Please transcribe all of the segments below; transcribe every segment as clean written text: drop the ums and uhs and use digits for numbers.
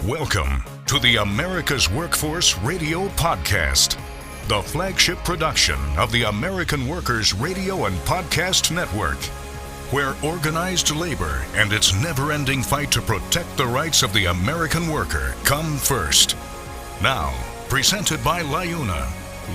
Welcome to the America's Workforce Radio Podcast, the flagship production of the American Workers Radio and Podcast Network, where organized labor and its never-ending fight to protect the rights of the American worker come first. Now, presented by LiUNA,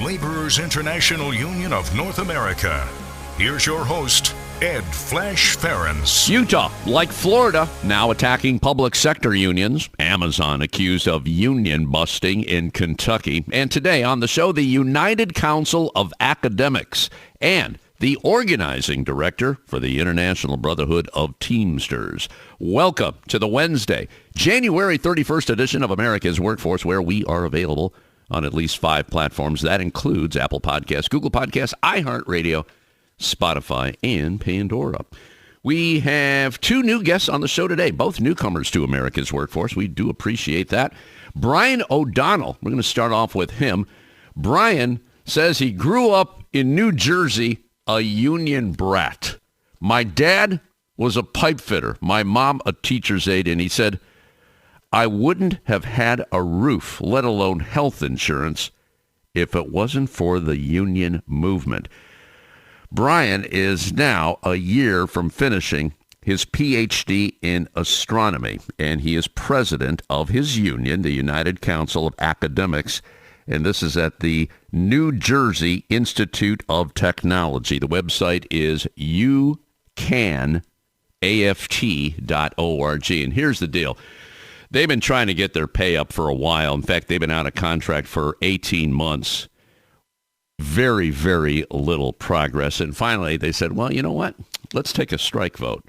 Laborers International Union of North America. Here's your host, Ed Flash Ferenc. Utah, like Florida, now attacking public sector unions. Amazon accused of union busting in Kentucky. And today on the show, the United Council of Academics and the organizing director for the International Brotherhood of Teamsters. Welcome to the Wednesday, January 31st edition of America's Workforce, where we are available on at least 5 platforms. That includes Apple Podcasts, Google Podcasts, iHeartRadio, Spotify, and Pandora. We have 2 new guests on the show today, both newcomers to America's Workforce. We do appreciate that. Brian O'Donnell, we're going to start off with him. Brian says he grew up in New Jersey, a union brat. My dad was a pipe fitter, my mom a teacher's aide, and he said, I wouldn't have had a roof, let alone health insurance, if it wasn't for the union movement. Brian is now a year from finishing his PhD in astronomy, and he is president of his union, the United Council of Academics, and this is at the New Jersey Institute of Technology. The website is ucanaft.org, and here's the deal. They've been trying to get their pay up for a while. In fact, they've been out of contract for 18 months. Very, very little progress. And finally, they said, well, you know what? Let's take a strike vote.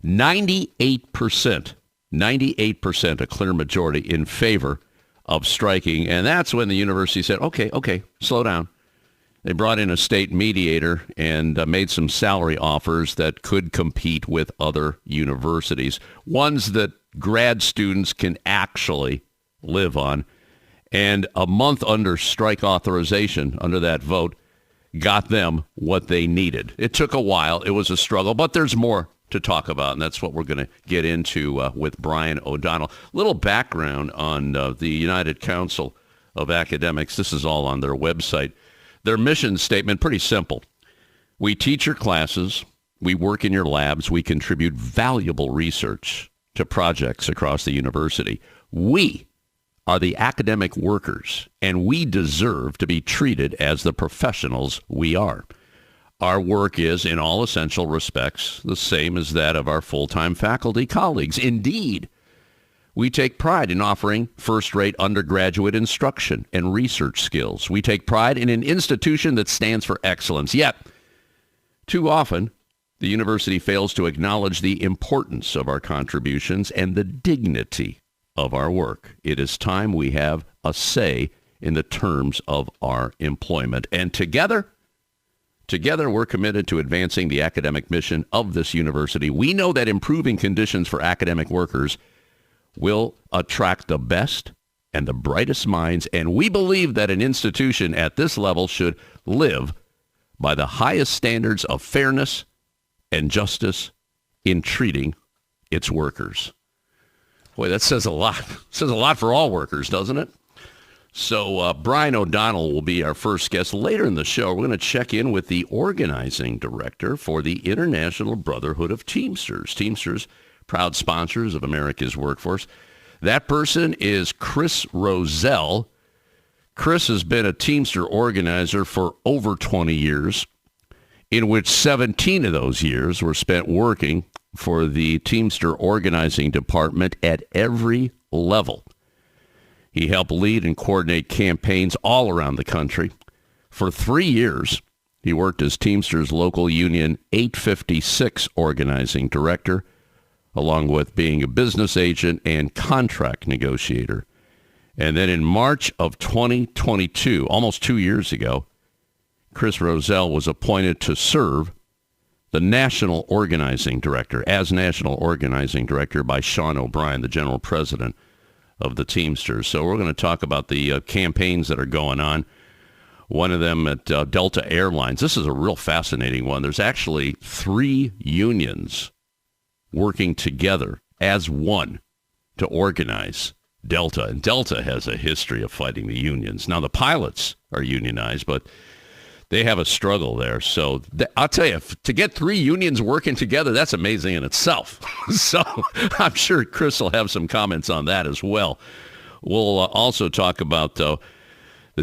98%, a clear majority in favor of striking. And that's when the university said, okay, slow down. They brought in a state mediator and made some salary offers that could compete with other universities, ones that grad students can actually live on. And a month under strike authorization, under that vote, got them what they needed. It took a while. It was a struggle, but there's more to talk about, and that's what we're going to get into with Brian O'Donnell. Little background on the United Council of Academics. This is all on their website. Their mission statement, pretty simple. We teach your classes. We work in your labs. We contribute valuable research to projects across the university. We are the academic workers, and we deserve to be treated as the professionals we are. Our work is, in all essential respects, the same as that of our full-time faculty colleagues. Indeed, we take pride in offering first-rate undergraduate instruction and research skills. We take pride in an institution that stands for excellence. Yet, too often, the university fails to acknowledge the importance of our contributions and the dignity of our work. It is time we have a say in the terms of our employment. And together we're committed to advancing the academic mission of this university. We know that improving conditions for academic workers will attract the best and the brightest minds, and we believe that an institution at this level should live by the highest standards of fairness and justice in treating its workers. Boy, that says a lot. It says a lot for all workers, doesn't it? So Brian O'Donnell will be our first guest. Later in the show, we're going to check in with the organizing director for the International Brotherhood of Teamsters. Teamsters, proud sponsors of America's Workforce. That person is Chris Rosell. Chris has been a Teamster organizer for over 20 years, in which 17 of those years were spent working for the Teamster organizing department at every level. He helped lead and coordinate campaigns all around the country. For 3 years, he worked as Teamsters local union 856 organizing director, along with being a business agent and contract negotiator. And then in March of 2022, almost 2 years ago, Chris Rosell was appointed to serve the National Organizing Director, as National Organizing Director by Sean O'Brien, the General President of the Teamsters. So we're going to talk about the campaigns that are going on. One of them at Delta Airlines. This is a real fascinating one. There's actually 3 unions working together as one to organize Delta. And Delta has a history of fighting the unions. Now, the pilots are unionized, but they have a struggle there. So I'll tell you, to get three unions working together, that's amazing in itself. So I'm sure Chris will have some comments on that as well. We'll also talk about the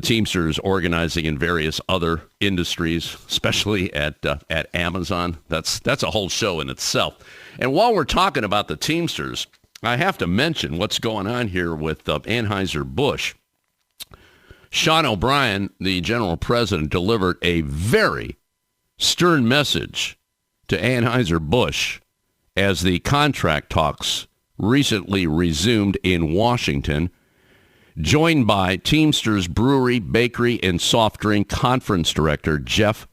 Teamsters organizing in various other industries, especially at Amazon. That's a whole show in itself. And while we're talking about the Teamsters, I have to mention what's going on here with Anheuser-Busch. Sean O'Brien, the general president, delivered a very stern message to Anheuser-Busch as the contract talks recently resumed in Washington, joined by Teamsters Brewery, Bakery, and Soft Drink Conference Director Jeff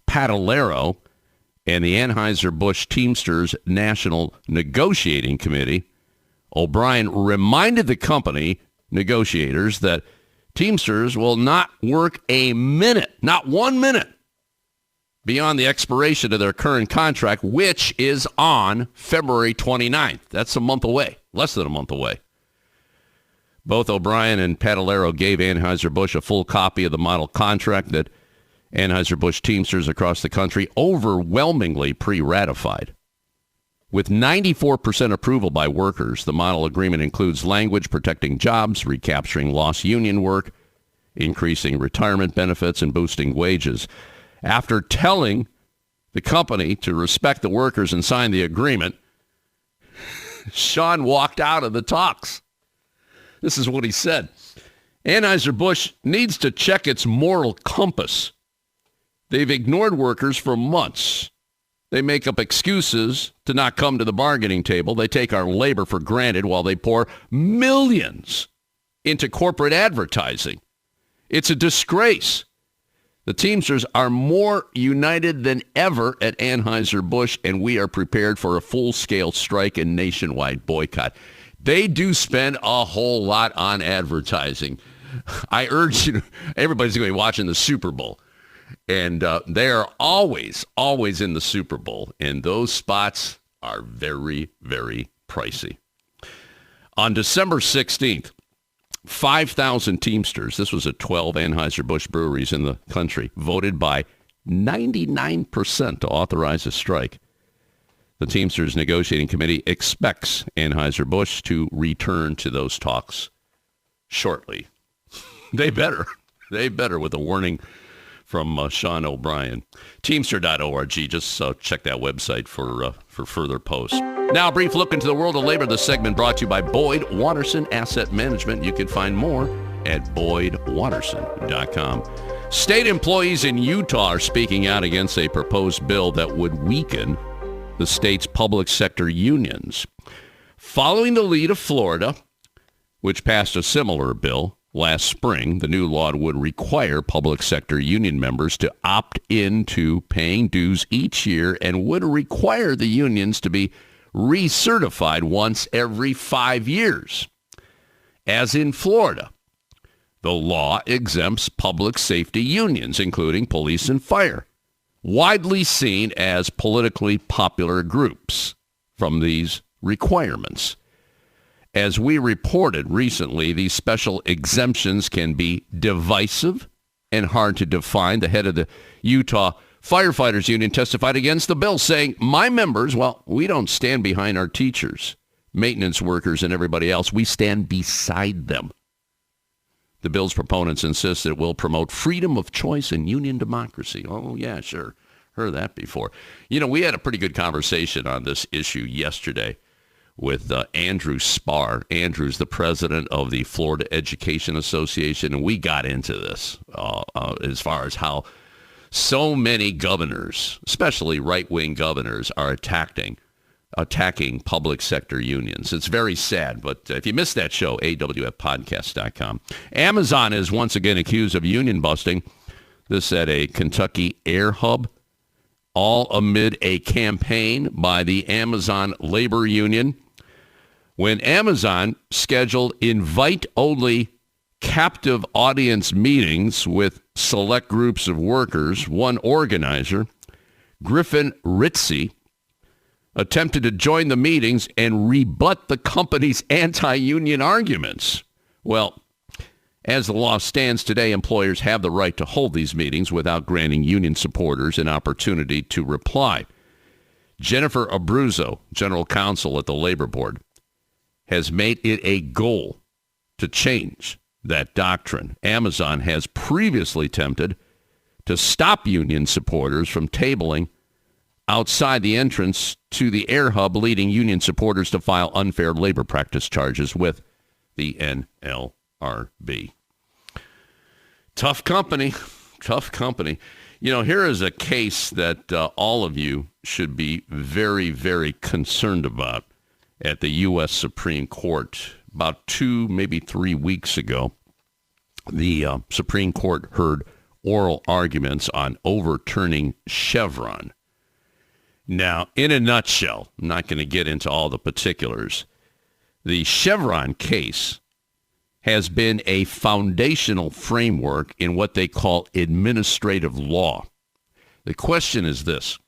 Padalero and the Anheuser-Busch Teamsters National Negotiating Committee. O'Brien reminded the company negotiators that Teamsters will not work a minute, not 1 minute, beyond the expiration of their current contract, which is on February 29th. That's a month away, less than a month away. Both O'Brien and Padalero gave Anheuser-Busch a full copy of the model contract that Anheuser-Busch Teamsters across the country overwhelmingly pre-ratified. With 94% approval by workers, the model agreement includes language protecting jobs, recapturing lost union work, increasing retirement benefits, and boosting wages. After telling the company to respect the workers and sign the agreement, Sean walked out of the talks. This is what he said. Anheuser-Busch needs to check its moral compass. They've ignored workers for months. They make up excuses to not come to the bargaining table. They take our labor for granted while they pour millions into corporate advertising. It's a disgrace. The Teamsters are more united than ever at Anheuser-Busch, and we are prepared for a full-scale strike and nationwide boycott. They do spend a whole lot on advertising. I urge you, everybody's going to be watching the Super Bowl. And they are always in the Super Bowl. And those spots are very, very pricey. On December 16th, 5,000 Teamsters, this was at 12 Anheuser-Busch breweries in the country, voted by 99% to authorize a strike. The Teamsters Negotiating Committee expects Anheuser-Busch to return to those talks shortly. They better with a warning from Sean O'Brien. Teamster.org. Just check that website for further posts. Now, a brief look into the world of labor. The segment brought to you by Boyd Watterson Asset Management. You can find more at BoydWatterson.com. State employees in Utah are speaking out against a proposed bill that would weaken the state's public sector unions. Following the lead of Florida, which passed a similar bill last spring, the new law would require public sector union members to opt into paying dues each year and would require the unions to be recertified once every 5 years. As in Florida, the law exempts public safety unions, including police and fire, widely seen as politically popular groups, from these requirements. As we reported recently, these special exemptions can be divisive and hard to define. The head of the Utah Firefighters Union testified against the bill, saying, "My members, well, we don't stand behind our teachers, maintenance workers, and everybody else. We stand beside them." The bill's proponents insist that it will promote freedom of choice and union democracy. Oh, yeah, sure. Heard that before. You know, we had a pretty good conversation on this issue yesterday with Andrew Spar. Andrew's the president of the Florida Education Association, and we got into this as far as how so many governors, especially right-wing governors, are attacking public sector unions. It's very sad, but if you missed that show, awfpodcast.com. Amazon is once again accused of union busting. This at a Kentucky air hub, all amid a campaign by the Amazon Labor Union. When Amazon scheduled invite-only captive audience meetings with select groups of workers, one organizer, Griffin Ritzy, attempted to join the meetings and rebut the company's anti-union arguments. Well, as the law stands today, employers have the right to hold these meetings without granting union supporters an opportunity to reply. Jennifer Abruzzo, general counsel at the Labor Board, has made it a goal to change that doctrine. Amazon has previously attempted to stop union supporters from tabling outside the entrance to the air hub, leading union supporters to file unfair labor practice charges with the NLRB. Tough company. You know, here is a case that all of you should be very, very concerned about at the U.S. Supreme Court. About 2, maybe 3 weeks ago, the Supreme Court heard oral arguments on overturning Chevron. Now, in a nutshell, I'm not going to get into all the particulars. The Chevron case has been a foundational framework in what they call administrative law. The question is this: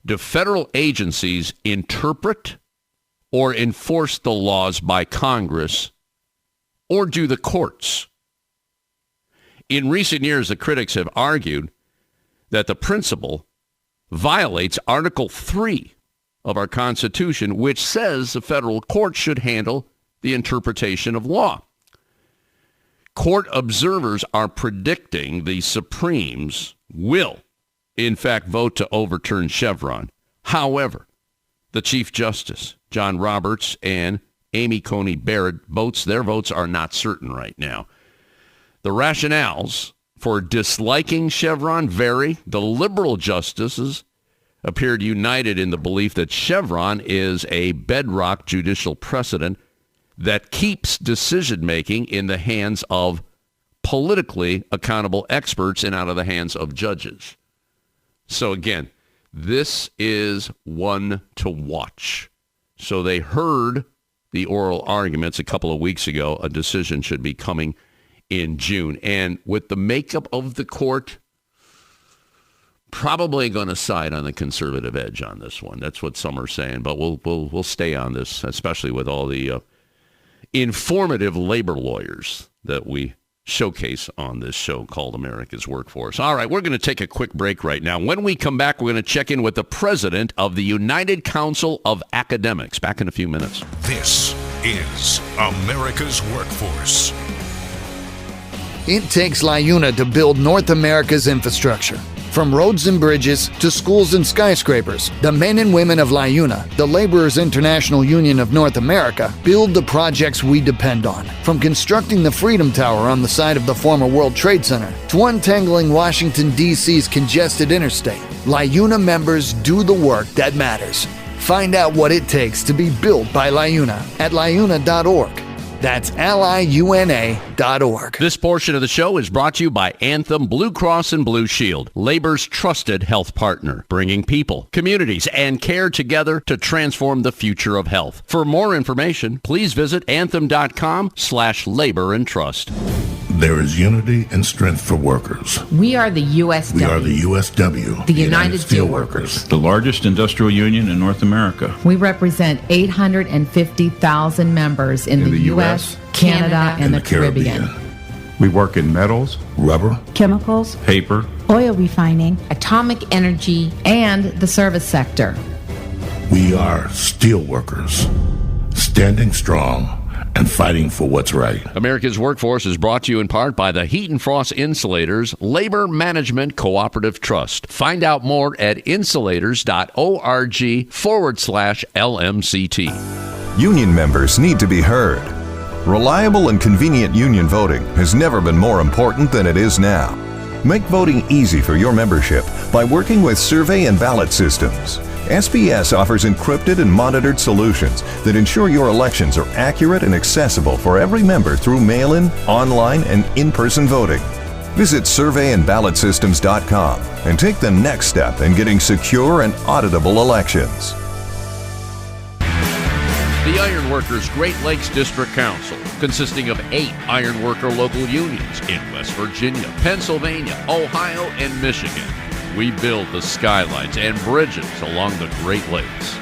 do federal agencies interpret or enforce the laws by Congress, or do the courts? In recent years, the critics have argued that the principle violates Article 3 of our Constitution, which says the federal court should handle the interpretation of law. Court observers are predicting the Supremes will, in fact, vote to overturn Chevron. However, the Chief Justice, John Roberts, and Amy Coney Barrett, their votes are not certain right now. The rationales for disliking Chevron vary. The liberal justices appeared united in the belief that Chevron is a bedrock judicial precedent that keeps decision-making in the hands of politically accountable experts and out of the hands of judges. So again, this is one to watch. So they heard the oral arguments a couple of weeks ago. A decision should be coming in June. And with the makeup of the court, probably going to side on the conservative edge on this one. That's what some are saying. But we'll stay on this, especially with all the informative labor lawyers that we showcase on this show called America's Workforce. All right, we're going to take a quick break right now. When we come back, we're going to check in with the president of the United Council of Academics. Back in a few minutes. This is America's Workforce. It takes LiUNA to build North America's infrastructure. From roads and bridges to schools and skyscrapers, the men and women of LiUNA, the Laborers International Union of North America, build the projects we depend on. From constructing the Freedom Tower on the site of the former World Trade Center to untangling Washington, D.C.'s congested interstate, LiUNA members do the work that matters. Find out what it takes to be built by LiUNA at LiUNA.org. That's LiUNA.org. This portion of the show is brought to you by Anthem Blue Cross and Blue Shield, Labor's trusted health partner, bringing people, communities, and care together to transform the future of health. For more information, please visit anthem.com/labor and trust. There is unity and strength for workers. We are the USW. We are the USW. The United Steelworkers. The largest industrial union in North America. We represent 850,000 members in the U.S., Canada, and the Caribbean. We work in metals, rubber, chemicals, paper, oil refining, atomic energy, and the service sector. We are steelworkers, standing strong and fighting for what's right. America's Workforce is brought to you in part by the Heat and Frost Insulators Labor Management Cooperative Trust. Find out more at insulators.org/LMCT. Union members need to be heard. Reliable and convenient union voting has never been more important than it is now. Make voting easy for your membership by working with survey and ballot systems. SBS offers encrypted and monitored solutions that ensure your elections are accurate and accessible for every member through mail-in, online, and in-person voting. Visit surveyandballotsystems.com and take the next step in getting secure and auditable elections. The Iron Workers Great Lakes District Council, consisting of 8 iron worker local unions in West Virginia, Pennsylvania, Ohio, and Michigan. We build the skylines and bridges along the Great Lakes.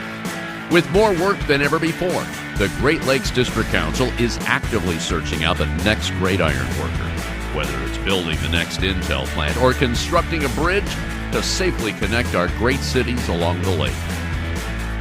With more work than ever before, the Great Lakes District Council is actively searching out the next great iron worker. Whether it's building the next Intel plant or constructing a bridge to safely connect our great cities along the lake.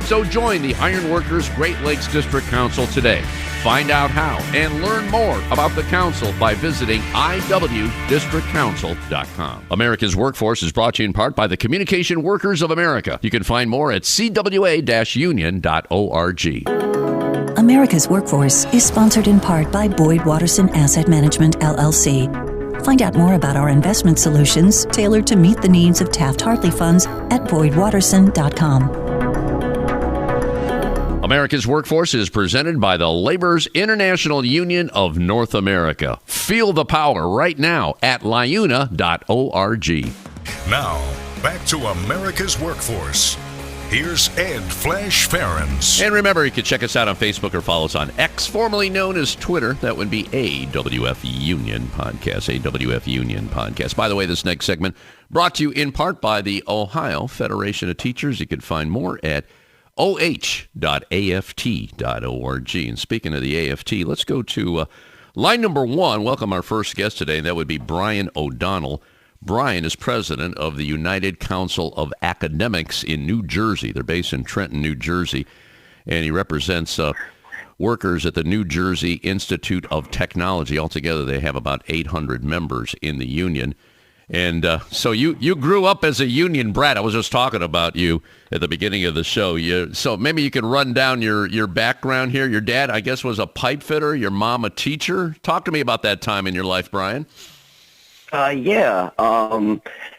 So join the Ironworkers Great Lakes District Council today. Find out how and learn more about the council by visiting iwdistrictcouncil.com. America's Workforce is brought to you in part by the Communication Workers of America. You can find more at cwa-union.org. America's Workforce is sponsored in part by Boyd Watterson Asset Management, LLC. Find out more about our investment solutions tailored to meet the needs of Taft-Hartley funds at boydwatterson.com. America's Workforce is presented by the Laborers International Union of North America. Feel the power right now at LiUNA.org. Now, back to America's Workforce. Here's Ed Flash Ferenc. And remember, you can check us out on Facebook or follow us on X, formerly known as Twitter. That would be AWF Union Podcast, AWF Union Podcast. By the way, this next segment brought to you in part by the Ohio Federation of Teachers. You can find more at oh.aft.org. And speaking of the AFT, let's go to line number one. Welcome our first guest today, and that would be Brian O'Donnell. Brian is president of the United Council of Academics in New Jersey. They're based in Trenton, New Jersey, and he represents workers at the New Jersey Institute of Technology. Altogether, they have about 800 members in the union. And so you grew up as a union brat. I was just talking about you at the beginning of the show. So maybe you can run down your background here. Your dad, I guess, was a pipe fitter. Your mom, a teacher. Talk to me about that time in your life, Brian. Yeah.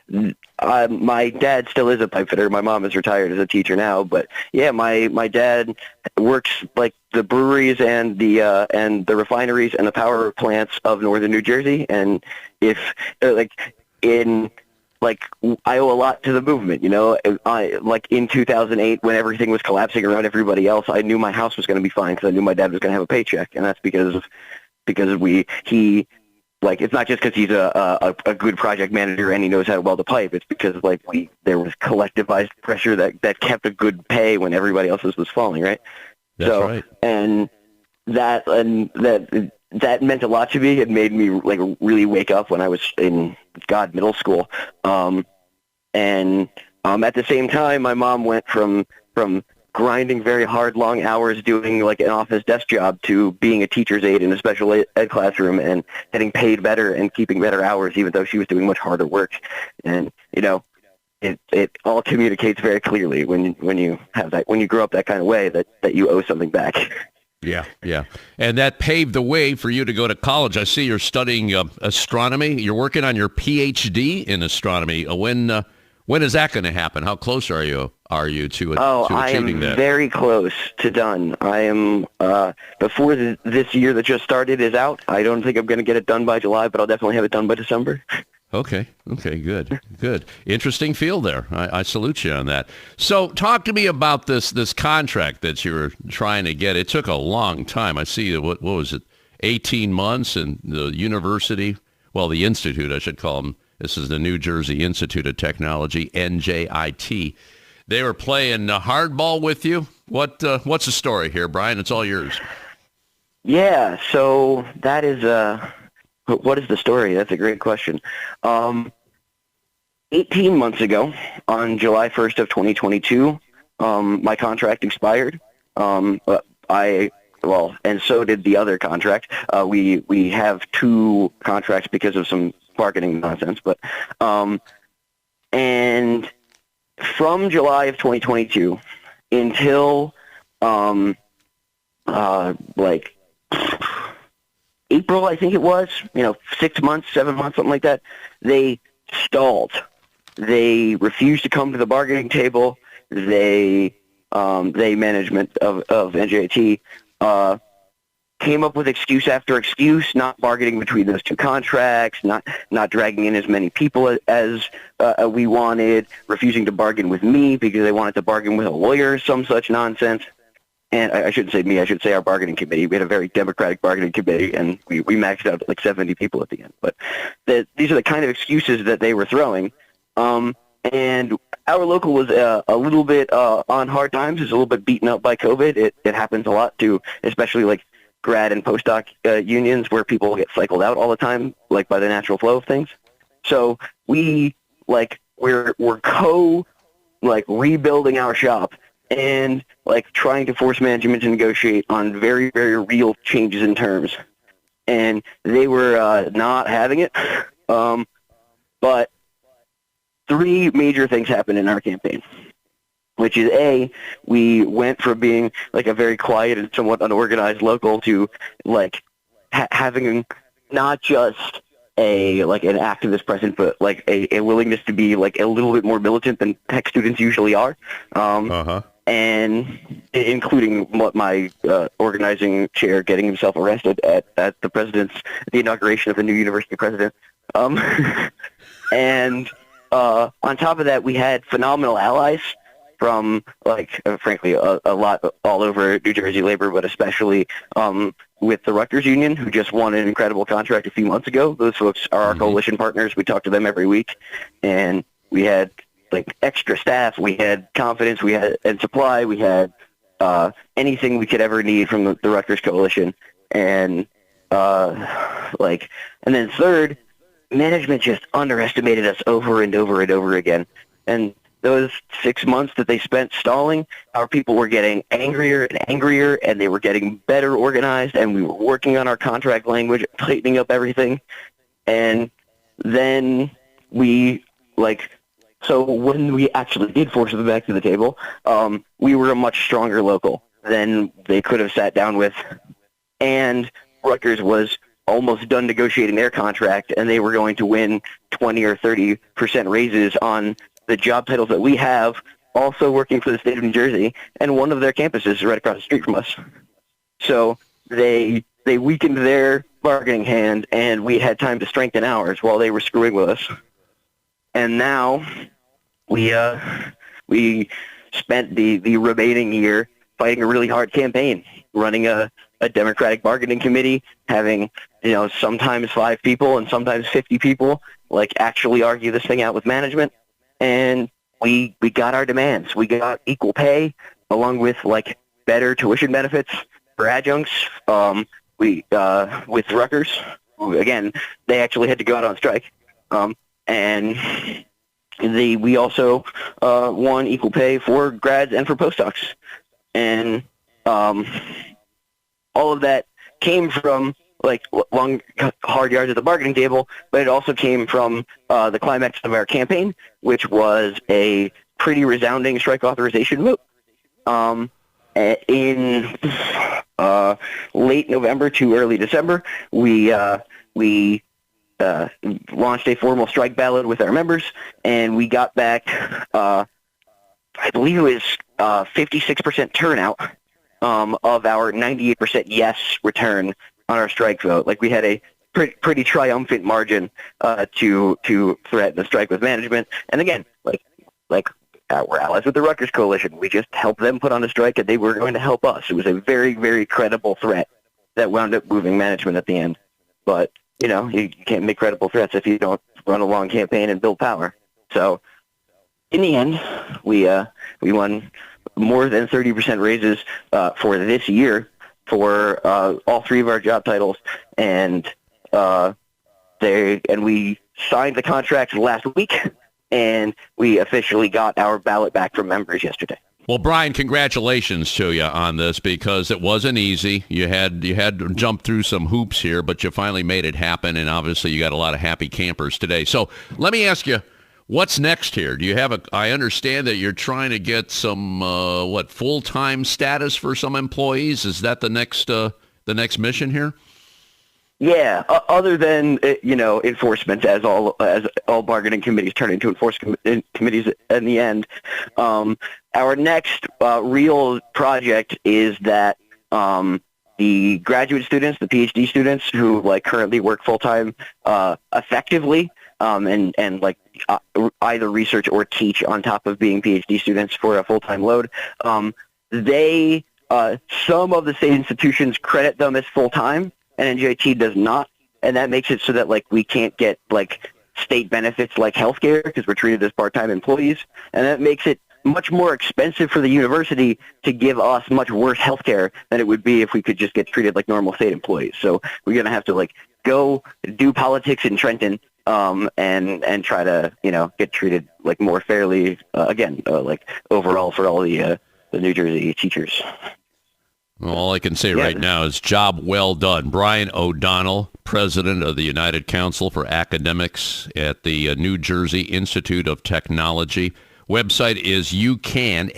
My dad still is a pipe fitter. My mom is retired as a teacher now. But yeah, my dad works like the breweries and the refineries and the power plants of northern New Jersey. And if I owe a lot to the movement, you know. In 2008, when everything was collapsing around everybody else, I knew my house was going to be fine because I knew my dad was going to have a paycheck, and that's because it's not just because he's a good project manager and he knows how to weld a pipe. It's because there was collectivized pressure that kept a good pay when everybody else's was falling, right? That's right. And that meant a lot to me. It made me really wake up when I was in middle school. At the same time, my mom went from grinding very hard, long hours, doing an office desk job, to being a teacher's aide in a special ed classroom and getting paid better and keeping better hours, even though she was doing much harder work. And it all communicates very clearly when you grow up that kind of way that you owe something back. Yeah. And that paved the way for you to go to college. I see you're studying astronomy. You're working on your PhD in astronomy. When is that going to happen? How close are you to achieving that? I am very close to done. I am before this year that just started is out. I don't think I'm going to get it done by July, but I'll definitely have it done by December. Okay, good. Interesting field there. I salute you on that. So talk to me about this contract that you were trying to get. It took a long time. I see, what was it, 18 months, and the university, the institute, I should call them. This is the New Jersey Institute of Technology, NJIT. They were playing hardball with you. What's the story here, Brian? It's all yours. Yeah, so that is what is the story? That's a great question. 18 months ago, on July 1st of 2022, my contract expired. And so did the other contract. We have two contracts because of some bargaining nonsense. But and from July of 2022 until April, I think it was, 6 months, 7 months, something like that, they stalled. They refused to come to the bargaining table. They management of NJIT, came up with excuse after excuse, not bargaining between those two contracts, not dragging in as many people as we wanted, refusing to bargain with me because they wanted to bargain with a lawyer, some such nonsense. And I shouldn't say me, I should say our bargaining committee. We had a very democratic bargaining committee, and we maxed out at 70 people at the end. But these are the kind of excuses that they were throwing. And our local was a little bit on hard times. It's a little bit beaten up by COVID. It happens a lot to, especially like grad and postdoc unions where people get cycled out all the time, like by the natural flow of things. So we're rebuilding our shop and like trying to force management to negotiate on very, very real changes in terms. And they were not having it. But three major things happened in our campaign, which is A, we went from being like a very quiet and somewhat unorganized local to like having not just an activist presence, but like a willingness to be like a little bit more militant than tech students usually are. And including my organizing chair getting himself arrested at the inauguration of the new university president. And on top of that, we had phenomenal allies from, like, frankly, a lot all over New Jersey labor, but especially with the Rutgers Union, who just won an incredible contract a few months ago. Those folks are our coalition partners. We talk to them every week, and we had like extra staff, we had confidence, we had and supply, we had anything we could ever need from the Rutgers coalition, and and then third, management just underestimated us over and over and over again. And those 6 months that they spent stalling, our people were getting angrier and angrier, and they were getting better organized, and we were working on our contract language, tightening up everything. And then so when we actually did force them back to the table, we were a much stronger local than they could have sat down with. And Rutgers was almost done negotiating their contract, and they were going to win 20 or 30% raises on the job titles that we have, also working for the state of New Jersey, and one of their campuses is right across the street from us. So they weakened their bargaining hand, and we had time to strengthen ours while they were screwing with us. And now we spent the remaining year fighting a really hard campaign, running a Democratic bargaining committee, having sometimes 5 people and sometimes 50 people like actually argue this thing out with management. And we got our demands. We got equal pay along with like better tuition benefits for adjuncts. With Rutgers, again, they actually had to go out on strike. And we also won equal pay for grads and for postdocs. And all of that came from like long, hard yards at the bargaining table, but it also came from the climax of our campaign, which was a pretty resounding strike authorization vote. In late November to early December, we launched a formal strike ballot with our members, and we got back, I believe it was 56% turnout of our 98% yes return on our strike vote. Like, we had a pretty triumphant margin to threaten the strike with management. And again, we're allies with the Rutgers Coalition. We just helped them put on a strike, and they were going to help us. It was a very, very credible threat that wound up moving management at the end. But you can't make credible threats if you don't run a long campaign and build power. So in the end, we won more than 30% raises for this year for all 3 of our job titles, and we signed the contracts last week, and we officially got our ballot back from members yesterday. Well, Brian, congratulations to you on this, because it wasn't easy. You had to jump through some hoops here, but you finally made it happen, and obviously you got a lot of happy campers today. So let me ask you, what's next here? Do you have I understand that you're trying to get some, full-time status for some employees? Is that the next mission here? Yeah, other than enforcement, as all bargaining committees turn into enforcement committees in the end. Our next real project is that the graduate students, the PhD students who currently work full time effectively, and either research or teach on top of being PhD students for a full time load. They some of the state institutions credit them as full time, and NJIT does not, and that makes it so that we can't get state benefits like healthcare because we're treated as part-time employees, and that makes it much more expensive for the university to give us much worse healthcare than it would be if we could just get treated like normal state employees. So we're going to have to like go do politics in Trenton and try to, get treated like more fairly like overall for all the New Jersey teachers. Well, all I can say right now is job well done. Brian O'Donnell, president of the United Council for Academics at the New Jersey Institute of Technology. Website is ucanaft.org.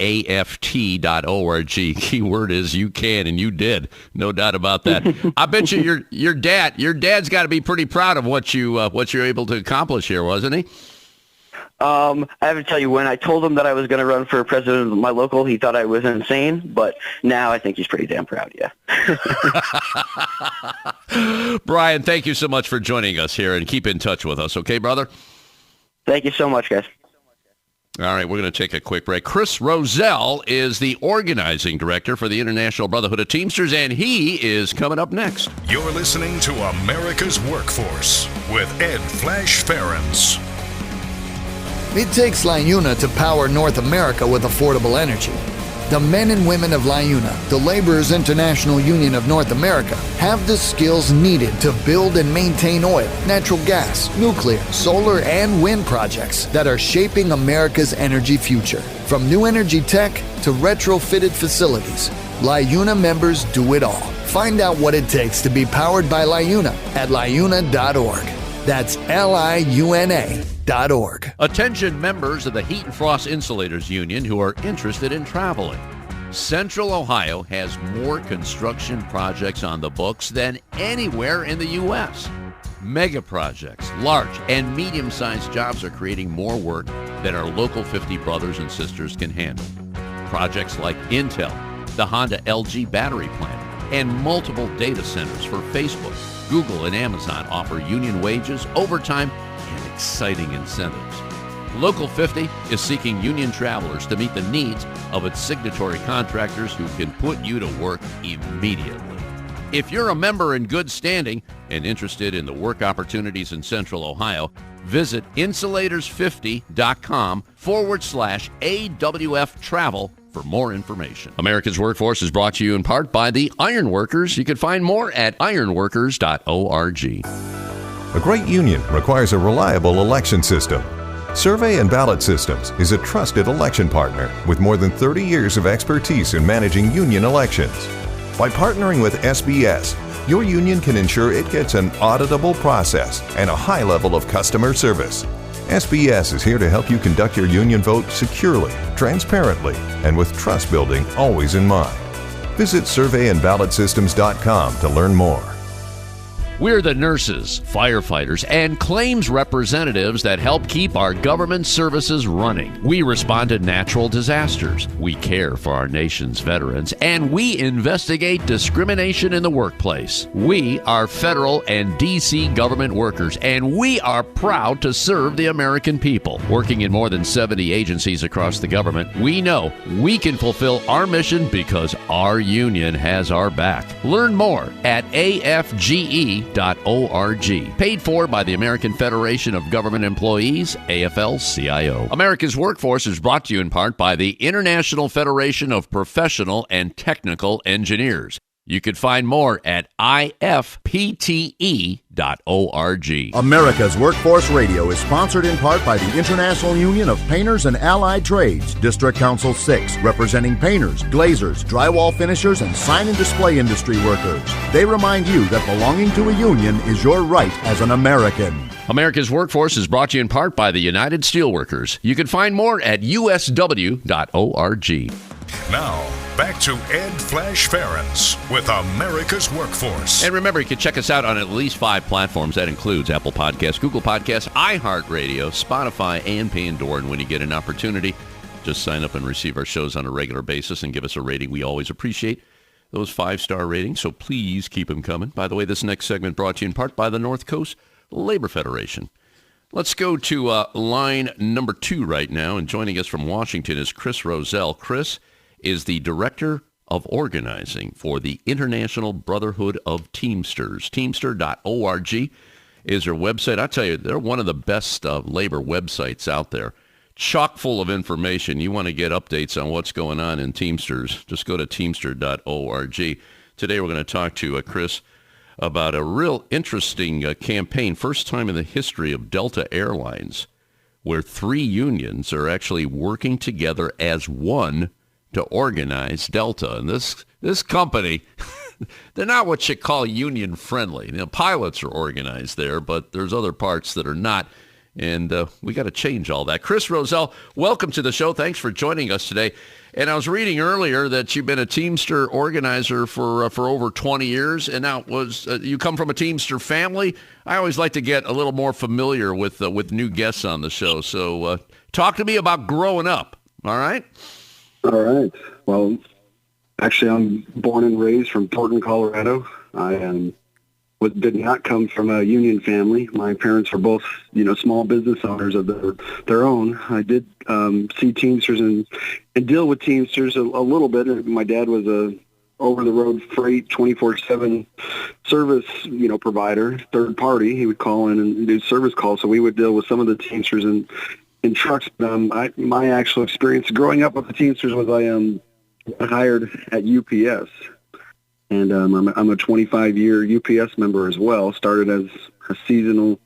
Key word is you can, and you did. No doubt about that. I bet you your dad's got to be pretty proud of what you're able to accomplish here, wasn't he? I have to tell you, when I told him that I was going to run for president of my local, he thought I was insane, but now I think he's pretty damn proud, yeah. Brian, thank you so much for joining us here, and keep in touch with us, okay, brother? Thank you so much, guys. All right, we're going to take a quick break. Chris Rosell is the organizing director for the International Brotherhood of Teamsters, and he is coming up next. You're listening to America's Workforce with Ed Flash Ferenc. It takes LiUNA to power North America with affordable energy. The men and women of LiUNA, the Laborers International Union of North America, have the skills needed to build and maintain oil, natural gas, nuclear, solar, and wind projects that are shaping America's energy future. From new energy tech to retrofitted facilities, LiUNA members do it all. Find out what it takes to be powered by LiUNA at LiUNA.org. That's LiUNA.org. Attention members of the Heat and Frost Insulators Union who are interested in traveling. Central Ohio has more construction projects on the books than anywhere in the U.S. Mega projects, large and medium-sized jobs are creating more work than our local 50 brothers and sisters can handle. Projects like Intel, the Honda LG battery plant, and multiple data centers for Facebook, Google, and Amazon offer union wages, overtime, and exciting incentives. Local 50 is seeking union travelers to meet the needs of its signatory contractors who can put you to work immediately. If you're a member in good standing and interested in the work opportunities in Central Ohio, visit insulators50.com/AWF travel for more information. America's Workforce is brought to you in part by the Ironworkers. You can find more at ironworkers.org. A great union requires a reliable election system. Survey and Ballot Systems is a trusted election partner with more than 30 years of expertise in managing union elections. By partnering with SBS, your union can ensure it gets an auditable process and a high level of customer service. SBS is here to help you conduct your union vote securely, transparently, and with trust building always in mind. Visit surveyandballotsystems.com to learn more. We're the nurses, firefighters, and claims representatives that help keep our government services running. We respond to natural disasters. We care for our nation's veterans, and we investigate discrimination in the workplace. We are federal and D.C. government workers, and we are proud to serve the American people. Working in more than 70 agencies across the government, we know we can fulfill our mission because our union has our back. Learn more at afge.org. Paid for by the American Federation of Government Employees, AFL-CIO. America's Workforce is brought to you in part by the International Federation of Professional and Technical Engineers. You can find more at ifpte.org. America's Workforce Radio is sponsored in part by the International Union of Painters and Allied Trades, District Council 6, representing painters, glazers, drywall finishers, and sign and display industry workers. They remind you that belonging to a union is your right as an American. America's Workforce is brought to you in part by the United Steelworkers. You can find more at usw.org. Now, back to Ed Flash Ferenc with America's Workforce. And remember, you can check us out on at least 5 platforms. That includes Apple Podcasts, Google Podcasts, iHeartRadio, Spotify, and Pandora. And when you get an opportunity, just sign up and receive our shows on a regular basis and give us a rating. We always appreciate those 5-star ratings, so please keep them coming. By the way, this next segment brought to you in part by the North Coast Labor Federation. Let's go to line number 2 right now. And joining us from Washington is Chris Rosell. Chris is the Director of Organizing for the International Brotherhood of Teamsters, teamster.org. is their website. I tell you, they're one of the best labor websites out there. Chock full of information. You want to get updates on what's going on in Teamsters, just go to teamster.org. Today we're going to talk to Chris about a real interesting campaign, first time in the history of Delta Airlines, where 3 unions are actually working together as one to organize Delta. And this company, they're not what you call union friendly. You know, pilots are organized there, but there's other parts that are not. And we got to change all that. Chris Rosell, welcome to the show. Thanks for joining us today. And I was reading earlier that you've been a Teamster organizer for over 20 years. And now you come from a Teamster family. I always like to get a little more familiar with new guests on the show. So talk to me about growing up. All right? All right. Well, actually, I'm born and raised from Portland, Colorado. I did not come from a union family. My parents were both, small business owners of their own. I did see Teamsters and deal with Teamsters a little bit. My dad was a over-the-road freight 24/7 service, provider, third party. He would call in and do service calls, so we would deal with some of the Teamsters in trucks. My actual experience growing up with the Teamsters was I hired at UPS. And I'm a 25-year UPS member as well. Started as a seasonal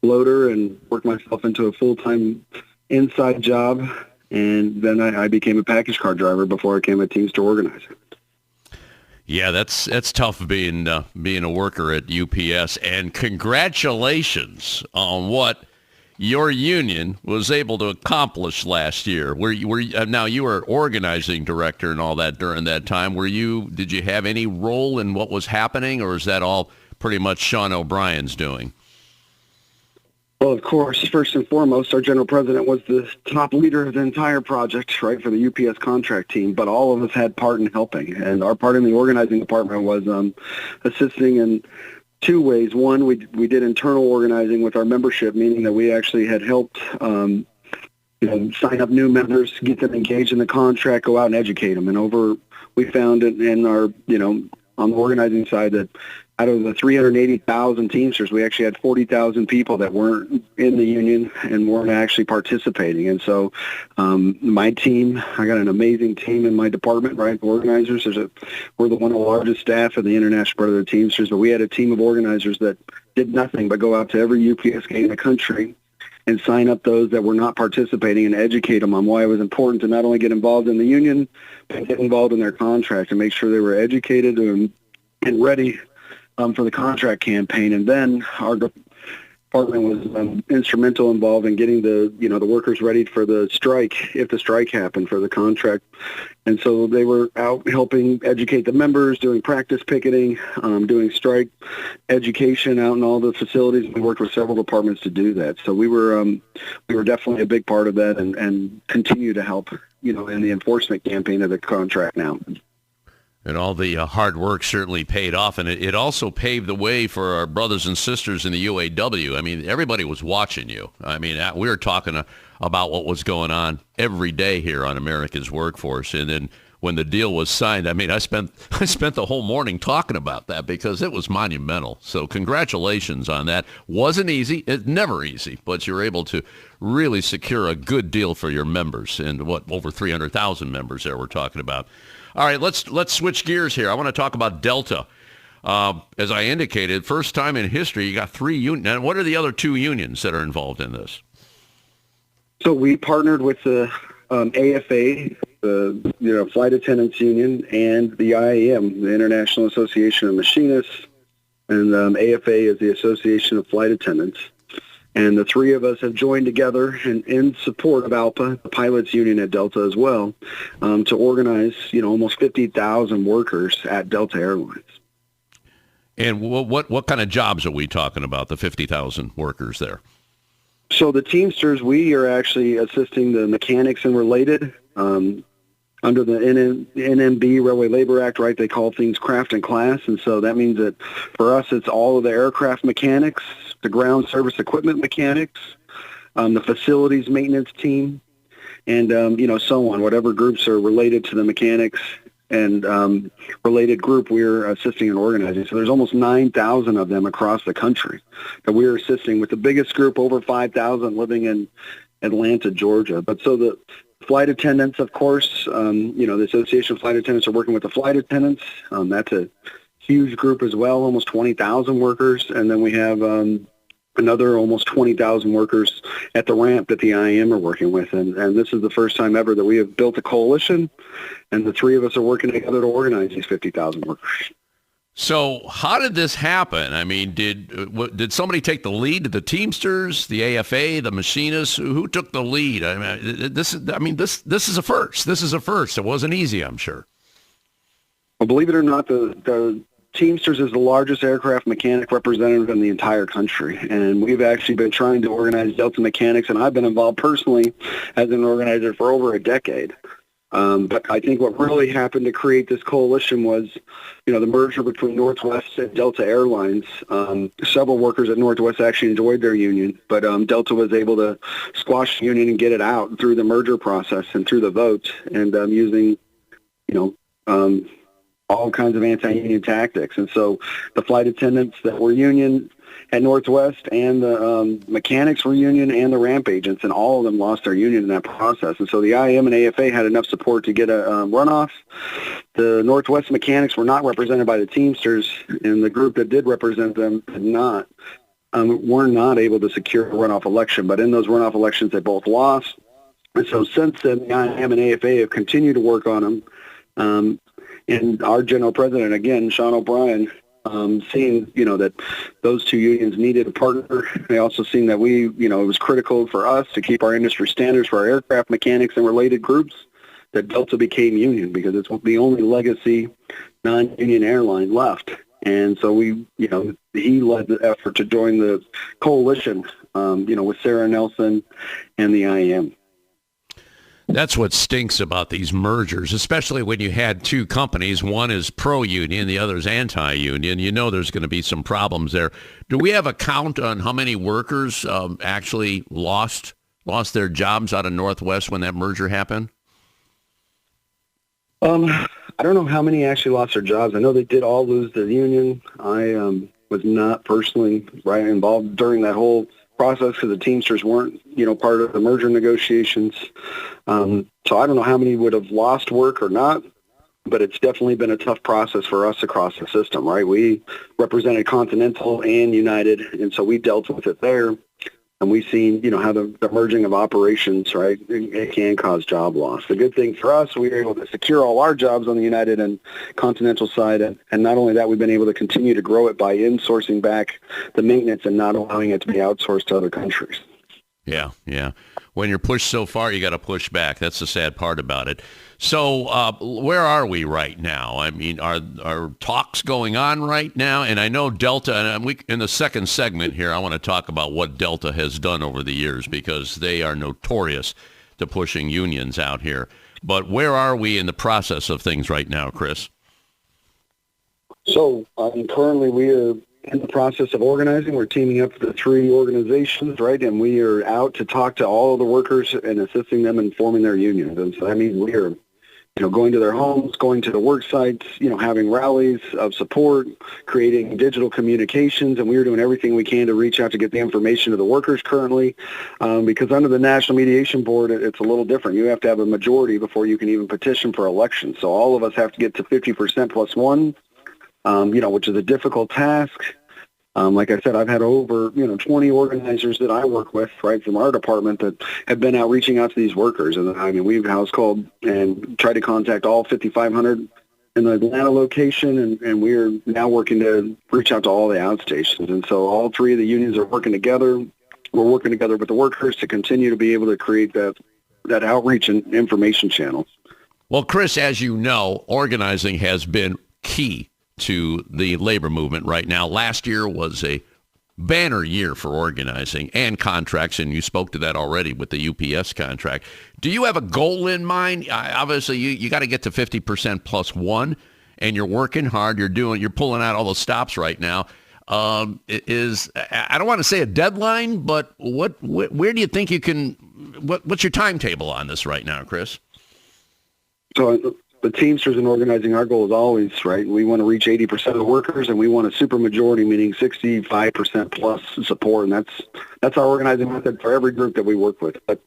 loader and worked myself into a full-time inside job. And then I became a package car driver before I became a Teamster organizer. Yeah, that's tough being a worker at UPS. And congratulations on what your union was able to accomplish last year. Now you were organizing director and all that during that time. Did you have any role in what was happening, or is that all pretty much Sean O'Brien's doing? Well, of course, first and foremost, our general president was the top leader of the entire project, right, for the UPS contract team. But all of us had part in helping, and our part in the organizing department was assisting in 2 ways. One, we did internal organizing with our membership, meaning that we actually had helped sign up new members, get them engaged in the contract, go out and educate them. And we found in our, on the organizing side that out of the 380,000 Teamsters, we actually had 40,000 people that weren't in the union and weren't actually participating. And so my team, I got an amazing team in my department, right? Organizers, we're one of the largest staff of the International Brotherhood of Teamsters, but we had a team of organizers that did nothing but go out to every UPS gate in the country and sign up those that were not participating and educate them on why it was important to not only get involved in the union, but get involved in their contract and make sure they were educated and ready for the contract campaign. And then our department was instrumental involved in getting the workers ready for the strike, if the strike happened for the contract. And so they were out helping educate the members, doing practice picketing, doing strike education out in all the facilities. We worked with several departments to do that. So we were definitely a big part of that and continue to help, in the enforcement campaign of the contract now. And all the hard work certainly paid off, and it also paved the way for our brothers and sisters in the UAW. I mean, everybody was watching you. I mean, we were talking about what was going on every day here on America's Workforce, and then when the deal was signed, I mean, I spent the whole morning talking about that because it was monumental. So congratulations on that. Wasn't easy. It's never easy, but you're able to really secure a good deal for your members, and over 300,000 members there we're talking about. All right, let's switch gears here. I want to talk about Delta. As I indicated, first time in history, you got 3 unions. And what are the other 2 unions that are involved in this? So we partnered with the AFA, the Flight Attendants Union, and the IAM, the International Association of Machinists, and AFA is the Association of Flight Attendants. And the 3 of us have joined together in support of ALPA, the pilots union at Delta as well, to organize, almost 50,000 workers at Delta Airlines. And what kind of jobs are we talking about, the 50,000 workers there? So the Teamsters, we are actually assisting the mechanics and related under the NMB, Railway Labor Act, right? They call things craft and class. And so that means that for us, it's all of the aircraft mechanics, the ground service equipment mechanics, the facilities maintenance team, and, so on, whatever groups are related to the mechanics and related group we're assisting and organizing. So there's almost 9,000 of them across the country that we're assisting, with the biggest group over 5,000 living in Atlanta, Georgia. But so the flight attendants, of course, the Association of Flight Attendants are working with the flight attendants. That's a huge group as well, almost 20,000 workers. And then we have another almost 20,000 workers at the ramp that the IAM are working with. And this is the first time ever that we have built a coalition, and the three of us are working together to organize these 50,000 workers. So how did this happen? I mean, did somebody take the lead? Did the Teamsters, the AFA, the machinists? Who took the lead? This is a first. This is a first. It wasn't easy, I'm sure. Well, believe it or not, the Teamsters is the largest aircraft mechanic representative in the entire country, and we've actually been trying to organize Delta mechanics, and I've been involved personally as an organizer for over a decade. But I think what really happened to create this coalition was, the merger between Northwest and Delta Airlines. Several workers at Northwest actually enjoyed their union, but Delta was able to squash the union and get it out through the merger process and through the vote, and using, all kinds of anti-union tactics. And so the flight attendants that were union at Northwest and the mechanics were union and the ramp agents, and all of them lost their union in that process. And so the IAM and AFA had enough support to get a runoff. The Northwest mechanics were not represented by the Teamsters, and the group that did represent them did not. Were not able to secure a runoff election, but in those runoff elections they both lost. And so since then, the IAM and AFA have continued to work on them. And our general president, again, Sean O'Brien, seeing, that those two unions needed a partner. They also seen that it was critical for us to keep our industry standards for our aircraft mechanics and related groups, that Delta became union, because it's the only legacy non-union airline left. And so he led the effort to join the coalition, with Sarah Nelson and the IAM. That's what stinks about these mergers, especially when you had two companies. One is pro-union, the other is anti-union. There's going to be some problems there. Do we have a count on how many workers actually lost their jobs out of Northwest when that merger happened? I don't know how many actually lost their jobs. I know they did all lose their union. I was not personally involved during that whole process because the Teamsters weren't, part of the merger negotiations. So I don't know how many would have lost work or not, but it's definitely been a tough process for us across the system, right? We represented Continental and United, and so we dealt with it there. And we've seen, how the merging of operations, right, it can cause job loss. The good thing for us, we were able to secure all our jobs on the United and Continental side. And not only that, we've been able to continue to grow it by insourcing back the maintenance and not allowing it to be outsourced to other countries. Yeah. When you're pushed so far, you got to push back. That's the sad part about it. So where are we right now? I mean, are talks going on right now? And I know Delta, and in the second segment here, I want to talk about what Delta has done over the years, because they are notorious to pushing unions out here. But where are we in the process of things right now, Chris? So currently we are in the process of organizing. We're teaming up the three organizations, right? And we are out to talk to all of the workers and assisting them in forming their unions. And so that means we are going to their homes, going to the work sites, having rallies of support, creating digital communications, and we are doing everything we can to reach out to get the information to the workers currently, because under the National Mediation Board, it's a little different. You have to have a majority before you can even petition for elections. So all of us have to get to 50% plus one, which is a difficult task. Like I said, I've had over, 20 organizers that I work with, right, from our department that have been out reaching out to these workers. And we've house called and tried to contact all 5,500 in the Atlanta location, and we're now working to reach out to all the outstations. And so all three of the unions are working together. We're working together with the workers to continue to be able to create that outreach and information channel. Well, Chris, as you know, organizing has been key to the labor movement right now. Last year was a banner year for organizing and contracts, and you spoke to that already with the UPS contract. Do you have a goal in mind? Obviously, you got to get to 50% plus one, and you're working hard. You're pulling out all the stops right now. I don't want to say a deadline, but where do you think you can? What's your timetable on this right now, Chris? So the Teamsters in organizing, our goal is always, right, we want to reach 80% of the workers, and we want a supermajority, meaning 65% plus support, and that's our organizing method for every group that we work with. But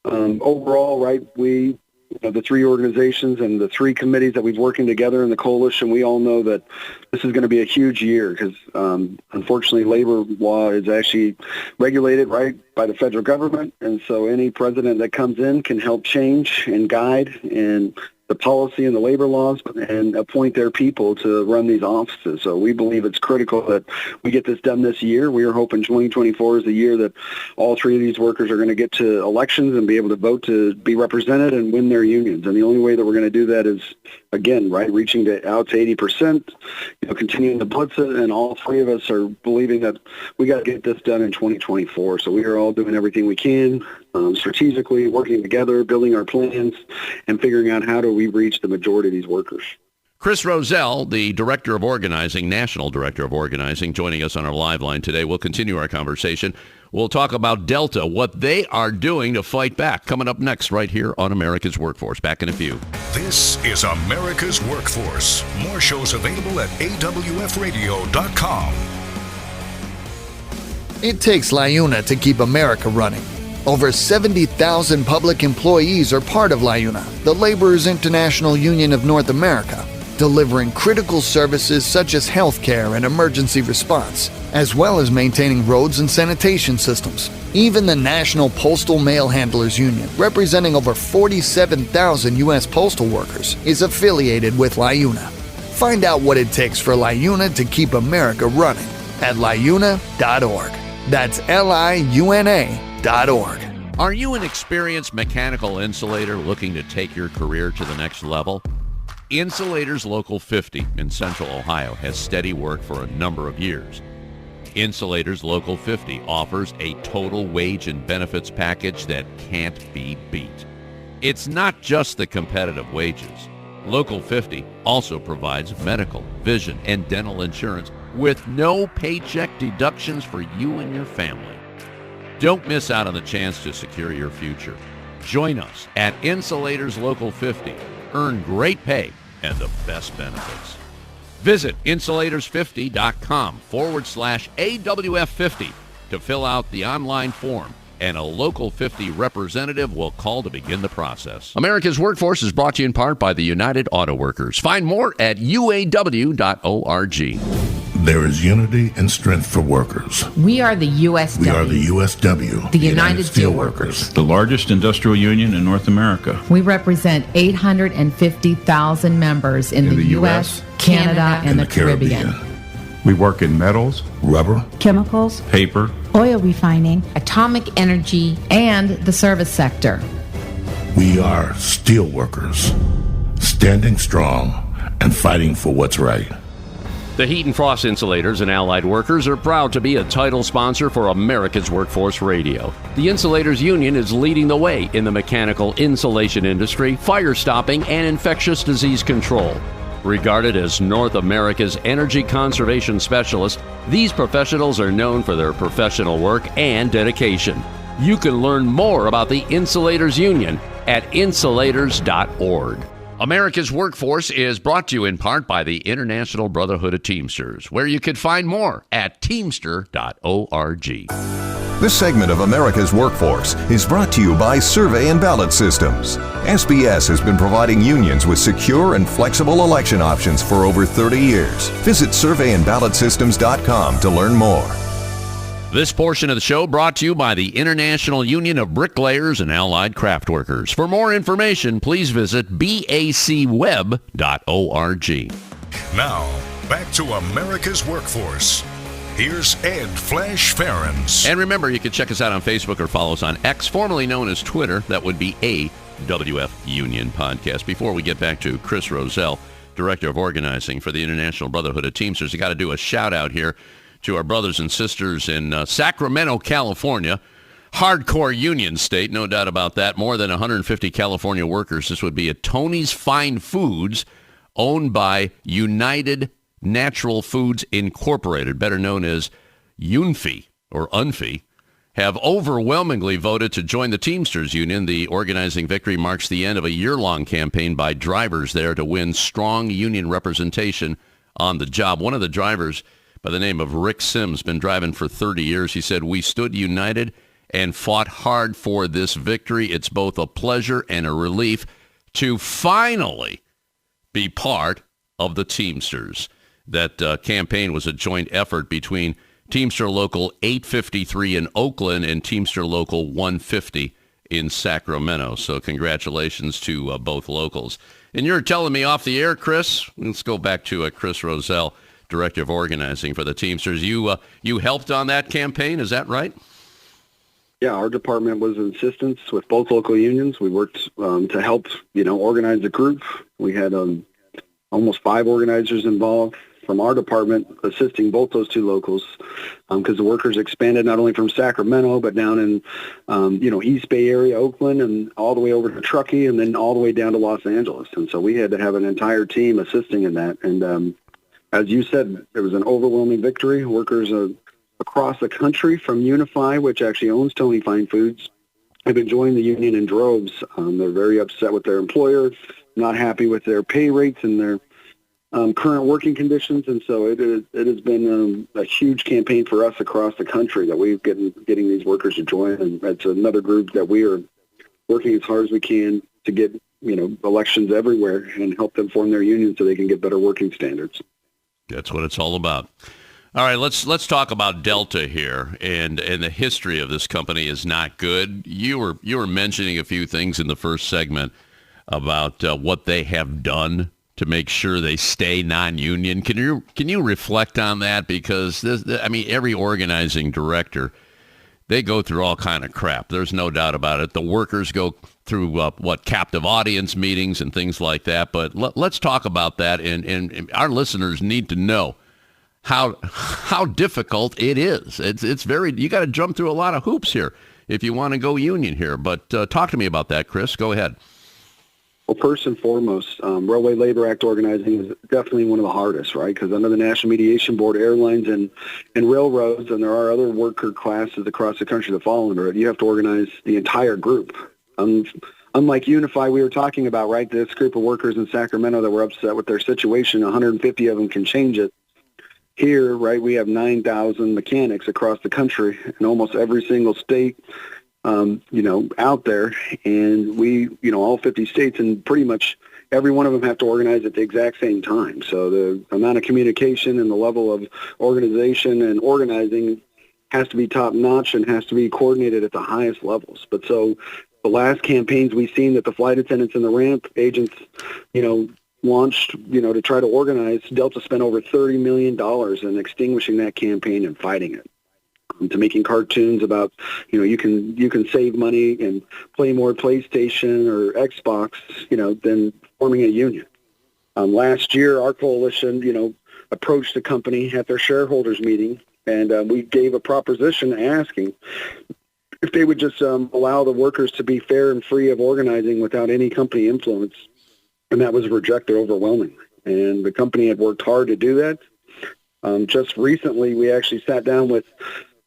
overall, right, the three organizations and the three committees that we've working together in the coalition, we all know that this is going to be a huge year because, unfortunately, labor law is actually regulated, right, by the federal government. And so any president that comes in can help change and guide and the policy and the labor laws and appoint their people to run these offices. So we believe it's critical that we get this done this year. We are hoping 2024 is the year that all three of these workers are going to get to elections and be able to vote to be represented and win their unions. And the only way that we're going to do that is, again, right, reaching out to 80%, continuing to blitz it, and all three of us are believing that we got to get this done in 2024. So we are all doing everything we can, strategically working together, building our plans, and figuring out how do we reach the majority of these workers. Chris Rosell, the Director of Organizing, National Director of Organizing, joining us on our live line today. We'll continue our conversation. We'll talk about Delta, what they are doing to fight back. Coming up next right here on America's Workforce. Back in a few. This is America's Workforce. More shows available at awfradio.com. It takes LiUNA to keep America running. Over 70,000 public employees are part of LiUNA, the Laborers International Union of North America, delivering critical services such as healthcare and emergency response, as well as maintaining roads and sanitation systems. Even the National Postal Mail Handlers Union, representing over 47,000 U.S. postal workers, is affiliated with LiUNA. Find out what it takes for LiUNA to keep America running at LiUNA.org. That's LiUNA.org. Are you an experienced mechanical insulator looking to take your career to the next level? Insulators Local 50 in Central Ohio has steady work for a number of years. Insulators Local 50 offers a total wage and benefits package that can't be beat. It's not just the competitive wages. Local 50 also provides medical, vision, and dental insurance with no paycheck deductions for you and your family. Don't miss out on the chance to secure your future. Join us at Insulators Local 50. Earn great pay and the best benefits. Visit insulatorsfifty.com/AWF50 to fill out the online form, and a Local 50 representative will call to begin the process. America's Workforce is brought to you in part by the United Auto Workers. Find more at UAW.org. There is unity and strength for workers. We are the USW. We are the USW, the United Steelworkers. The largest industrial union in North America. We represent 850,000 members in the U.S., Canada, and the Caribbean. We work in metals, rubber, chemicals, paper, oil refining, atomic energy, and the service sector. We are steelworkers, standing strong and fighting for what's right. The Heat and Frost Insulators and Allied Workers are proud to be a title sponsor for America's Workforce Radio. The Insulators Union is leading the way in the mechanical insulation industry, fire stopping, and infectious disease control. Regarded as North America's energy conservation specialists, these professionals are known for their professional work and dedication. You can learn more about the Insulators Union at insulators.org. America's Workforce is brought to you in part by the International Brotherhood of Teamsters, where you can find more at teamster.org. This segment of America's Workforce is brought to you by Survey and Ballot Systems. SBS has been providing unions with secure and flexible election options for over 30 years. Visit surveyandballotsystems.com to learn more. This portion of the show brought to you by the International Union of Bricklayers and Allied Craft Workers. For more information, please visit bacweb.org. Now, back to America's Workforce. Here's Ed Flash Ferenc. And remember, you can check us out on Facebook or follow us on X, formerly known as Twitter. That would be AWF Union Podcast. Before we get back to Chris Rosell, Director of Organizing for the International Brotherhood of Teamsters, you got to do a shout out here to our brothers and sisters in Sacramento, California. Hardcore union state, no doubt about that. More than 150 California workers. This would be at Tony's Fine Foods, owned by United Natural Foods Incorporated, better known as UNFI or UNFI. have overwhelmingly voted to join the Teamsters Union. The organizing victory marks the end of a year-long campaign by drivers there to win strong union representation on the job. One of the drivers, by the name of Rick Sims, been driving for 30 years. He said, "We stood united and fought hard for this victory. It's both a pleasure and a relief to finally be part of the Teamsters." That campaign was a joint effort between Teamster Local 853 in Oakland and Teamster Local 150 in Sacramento. So congratulations to both locals. And you're telling me off the air, Chris, let's go back to Chris Rosell, Director of Organizing for the Teamsters. You helped on that campaign, is that right? Yeah, our department was in assistance with both local unions. We worked to help, organize the group. We had almost 5 organizers involved from our department assisting both those two locals because the workers expanded not only from Sacramento but down in, East Bay area, Oakland, and all the way over to Truckee and then all the way down to Los Angeles. And so we had to have an entire team assisting in that. And as you said, it was an overwhelming victory. Workers across the country from Unify, which actually owns Tony Fine Foods, have been joining the union in droves. They're very upset with their employer, not happy with their pay rates and their current working conditions, and so it has been a huge campaign for us across the country that we've getting these workers to join, and it's another group that we are working as hard as we can to get elections everywhere and help them form their union so they can get better working standards. That's what it's all about. All right, let's talk about Delta here, and the history of this company is not good. You were mentioning a few things in the first segment about what they have done to make sure they stay non-union. Can you reflect on that? Because every organizing director, they go through all kind of crap. There's no doubt about it. The workers go through captive audience meetings and things like that. But let's talk about that. And our listeners need to know how difficult it is. It's very, you got to jump through a lot of hoops here if you want to go union here. But talk to me about that, Chris. Go ahead. Well, first and foremost, Railway Labor Act organizing is definitely one of the hardest, right? Because under the National Mediation Board, airlines and railroads, and there are other worker classes across the country that fall under it, you have to organize the entire group. Unlike Unify, we were talking about, right, this group of workers in Sacramento that were upset with their situation, 150 of them can change it. Here, right, we have 9,000 mechanics across the country in almost every single state. Out there, and we, all 50 states, and pretty much every one of them have to organize at the exact same time. So the amount of communication and the level of organization and organizing has to be top-notch and has to be coordinated at the highest levels. But so the last campaigns we've seen that the flight attendants and the ramp agents, launched, to try to organize, Delta spent over $30 million in extinguishing that campaign and fighting it. To making cartoons about, you can save money and play more PlayStation or Xbox, than forming a union. Last year, our coalition, approached the company at their shareholders meeting, and we gave a proposition asking if they would just allow the workers to be fair and free of organizing without any company influence, and that was rejected overwhelmingly. And the company had worked hard to do that. Just recently, we actually sat down with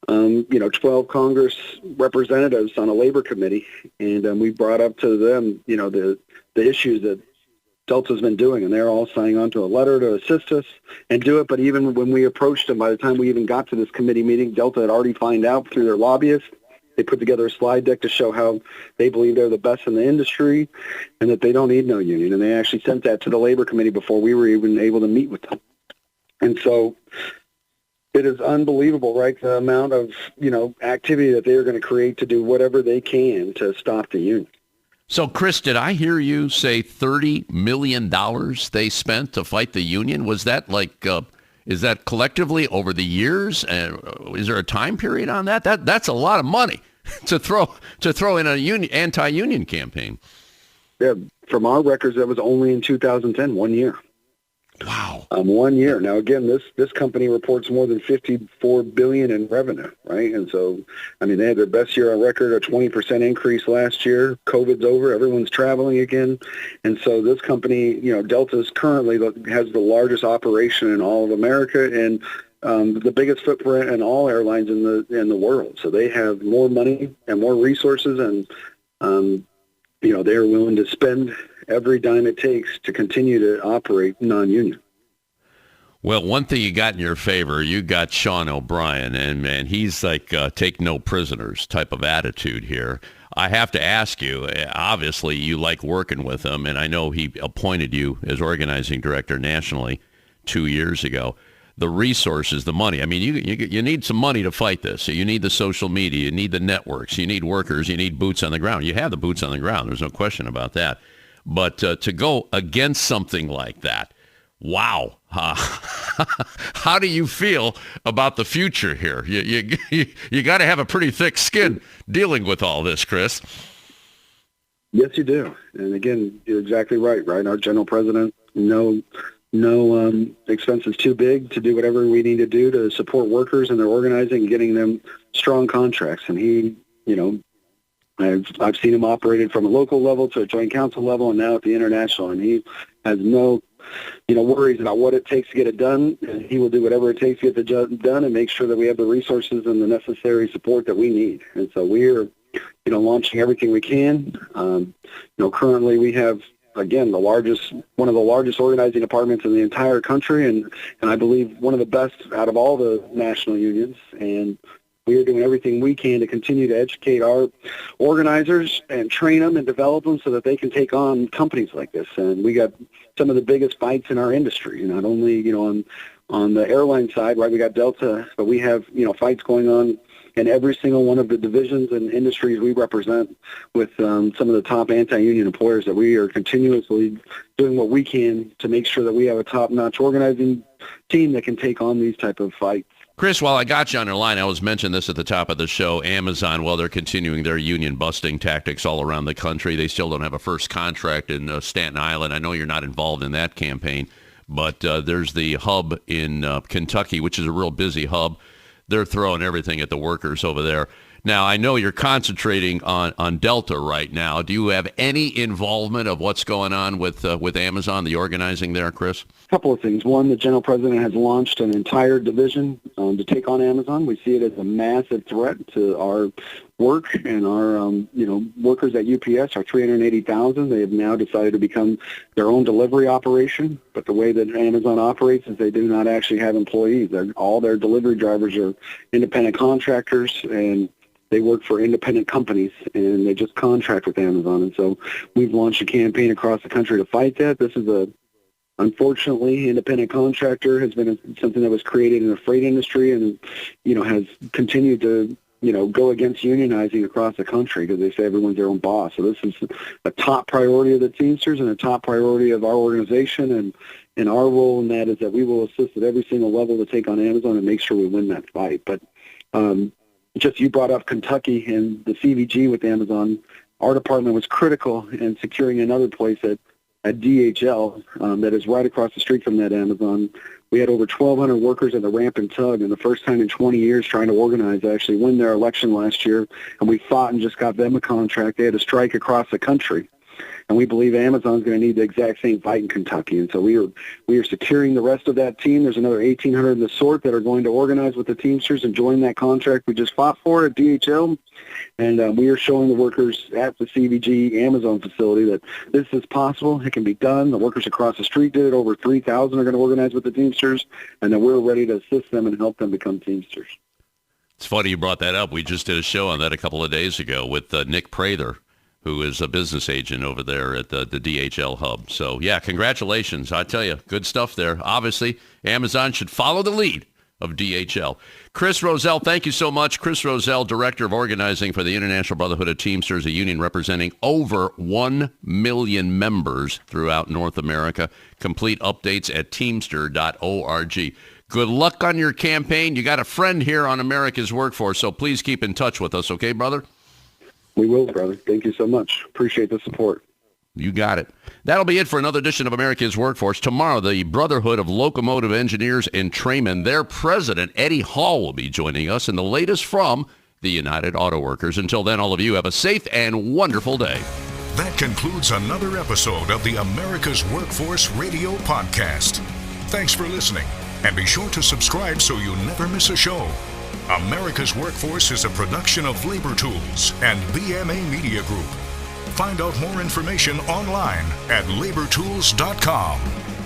12 Congress representatives on a labor committee, and we brought up to them, the issues that Delta's been doing, and they're all signing on to a letter to assist us and do it. But even when we approached them, by the time we even got to this committee meeting, Delta had already found out through their lobbyists. They put together a slide deck to show how they believe they're the best in the industry and that they don't need no union. And they actually sent that to the labor committee before we were even able to meet with them. And so it is unbelievable, right, the amount of, activity that they're going to create to do whatever they can to stop the union. So, Chris, did I hear you say $30 million they spent to fight the union? Was that is that collectively over the years? Is there a time period on that? That's a lot of money to throw in a anti-union campaign. Yeah, from our records, that was only in 2010, 1 year. Wow. 1 year. Now, again, this company reports more than $54 billion in revenue, right? And so, they had their best year on record, a 20% increase last year. COVID's over. Everyone's traveling again. And so this company, Delta's currently has the largest operation in all of America. And the biggest footprint in all airlines in the world. So they have more money and more resources, and they're willing to spend every dime it takes to continue to operate non-union. Well, one thing you got in your favor, you got Sean O'Brien, and man, he's like take no prisoners type of attitude here. I have to ask you, obviously you like working with him, and I know he appointed you as organizing director nationally 2 years ago. The resources, the money. I mean, you need some money to fight this. So you need the social media, you need the networks, you need workers, you need boots on the ground. You have the boots on the ground. There's no question about that. But to go against something like that, wow. How do you feel about the future here? You got to have a pretty thick skin dealing with all this, Chris. Yes, you do. And again, you're exactly right? Our general president, no expenses too big to do whatever we need to do to support workers and their organizing and getting them strong contracts. And he, I've seen him operated from a local level to a joint council level and now at the international, and he has no worries about what it takes to get it done, and he will do whatever it takes to get the job done and make sure that we have the resources and the necessary support that we need. And so we're, launching everything we can. Currently we have, again, one of the largest organizing departments in the entire country, and I believe one of the best out of all the national unions. And we are doing everything we can to continue to educate our organizers and train them and develop them so that they can take on companies like this. And we got some of the biggest fights in our industry, not only, on the airline side, right? We got Delta, but we have, fights going on in every single one of the divisions and industries we represent with some of the top anti-union employers, that we are continuously doing what we can to make sure that we have a top-notch organizing team that can take on these type of fights. Chris, while I got you on the line, I was mentioning this at the top of the show. Amazon, they're continuing their union busting tactics all around the country. They still don't have a first contract in Staten Island. I know you're not involved in that campaign, but there's the hub in Kentucky, which is a real busy hub. They're throwing everything at the workers over there. Now, I know you're concentrating on Delta right now. Do you have any involvement of what's going on with Amazon, the organizing there, Chris? A couple of things. One, the general president has launched an entire division to take on Amazon. We see it as a massive threat to our work and our, workers at UPS, our 380,000. They have now decided to become their own delivery operation. But the way that Amazon operates is they do not actually have employees. All their delivery drivers are independent contractors, and they work for independent companies, and they just contract with Amazon. And so we've launched a campaign across the country to fight that. This is unfortunately, independent contractor has been something that was created in the freight industry and, has continued to, go against unionizing across the country because they say everyone's their own boss. So this is a top priority of the Teamsters and a top priority of our organization. And our role in that is that we will assist at every single level to take on Amazon and make sure we win that fight. But, just you brought up Kentucky and the CVG with Amazon. Our department was critical in securing another place at DHL that is right across the street from that Amazon. We had over 1,200 workers at the ramp and tug, and the first time in 20 years trying to organize, actually win their election last year, and we fought and just got them a contract. They had to strike across the country. And we believe Amazon's going to need the exact same fight in Kentucky. And so we are securing the rest of that team. There's another 1,800 of the sort that are going to organize with the Teamsters and join that contract we just fought for at DHL. And we are showing the workers at the CVG Amazon facility that this is possible. It can be done. The workers across the street did it. Over 3,000 are going to organize with the Teamsters. And then we're ready to assist them and help them become Teamsters. It's funny you brought that up. We just did a show on that a couple of days ago with Nick Prather, who is a business agent over there at the DHL hub. So, yeah, congratulations. I tell you, good stuff there. Obviously, Amazon should follow the lead of DHL. Chris Rosell, thank you so much. Chris Rosell, Director of Organizing for the International Brotherhood of Teamsters, a union representing over 1 million members throughout North America. Complete updates at teamster.org. Good luck on your campaign. You got a friend here on America's Workforce, so please keep in touch with us, okay, brother? We will, brother. Thank you so much. Appreciate the support. You got it. That'll be it for another edition of America's Workforce. Tomorrow, the Brotherhood of Locomotive Engineers and Trainmen, their president, Eddie Hall, will be joining us, and the latest from the United Auto Workers. Until then, all of you have a safe and wonderful day. That concludes another episode of the America's Workforce Radio Podcast. Thanks for listening. And be sure to subscribe so you never miss a show. America's Workforce is a production of Labor Tools and BMA Media Group. Find out more information online at labortools.com.